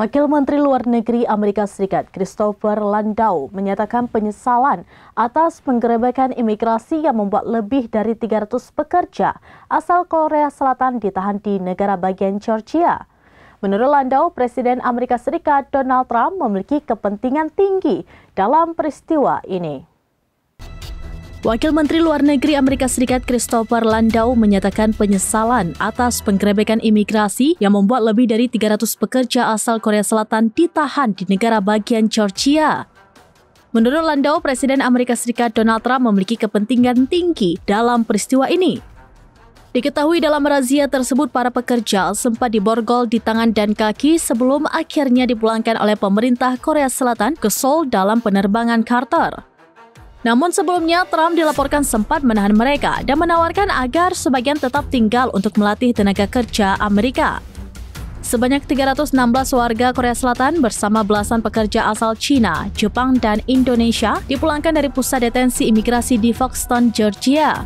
Wakil Menteri Luar Negeri Amerika Serikat Christopher Landau menyatakan penyesalan atas penggerebekan imigrasi yang membuat lebih dari 300 pekerja asal Korea Selatan ditahan di negara bagian Georgia. Menurut Landau, Presiden Amerika Serikat Donald Trump memiliki kepentingan tinggi dalam peristiwa ini. Wakil Menteri Luar Negeri Amerika Serikat Christopher Landau menyatakan penyesalan atas penggerebekan imigrasi yang membuat lebih dari 300 pekerja asal Korea Selatan ditahan di negara bagian Georgia. Menurut Landau, Presiden Amerika Serikat Donald Trump memiliki kepentingan tinggi dalam peristiwa ini. Diketahui dalam razia tersebut para pekerja sempat diborgol di tangan dan kaki sebelum akhirnya dipulangkan oleh pemerintah Korea Selatan ke Seoul dalam penerbangan charter. Namun sebelumnya, Trump dilaporkan sempat menahan mereka dan menawarkan agar sebagian tetap tinggal untuk melatih tenaga kerja Amerika. Sebanyak 316 warga Korea Selatan bersama belasan pekerja asal China, Jepang, dan Indonesia dipulangkan dari pusat detensi imigrasi di Foxton, Georgia.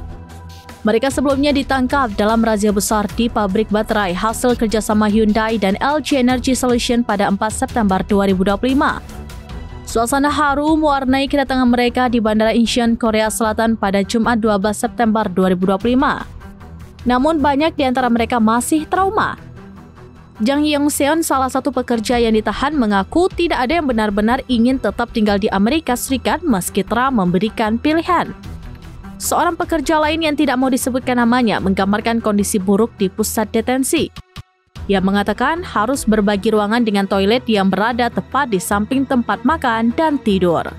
Mereka sebelumnya ditangkap dalam razia besar di pabrik baterai hasil kerjasama Hyundai dan LG Energy Solution pada 4 September 2025. Suasana haru mewarnai kedatangan mereka di Bandara Incheon, Korea Selatan pada Jumat 12 September 2025. Namun banyak di antara mereka masih trauma. Jang Yong-seon, salah satu pekerja yang ditahan, mengaku tidak ada yang benar-benar ingin tetap tinggal di Amerika Serikat meski Trump memberikan pilihan. Seorang pekerja lain yang tidak mau disebutkan namanya menggambarkan kondisi buruk di pusat detensi. Ia mengatakan harus berbagi ruangan dengan toilet yang berada tepat di samping tempat makan dan tidur.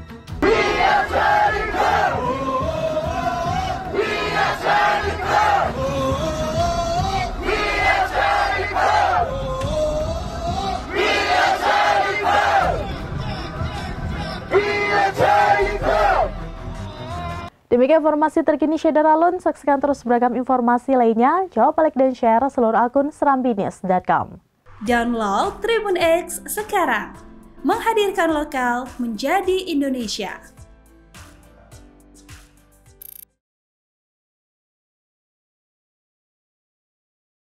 Demikian informasi terkini Syedar Alun. Saksikan terus beragam informasi lainnya. Jawab, like, dan share seluruh akun serambinews.com. Download Tribun X sekarang. Menghadirkan lokal menjadi Indonesia.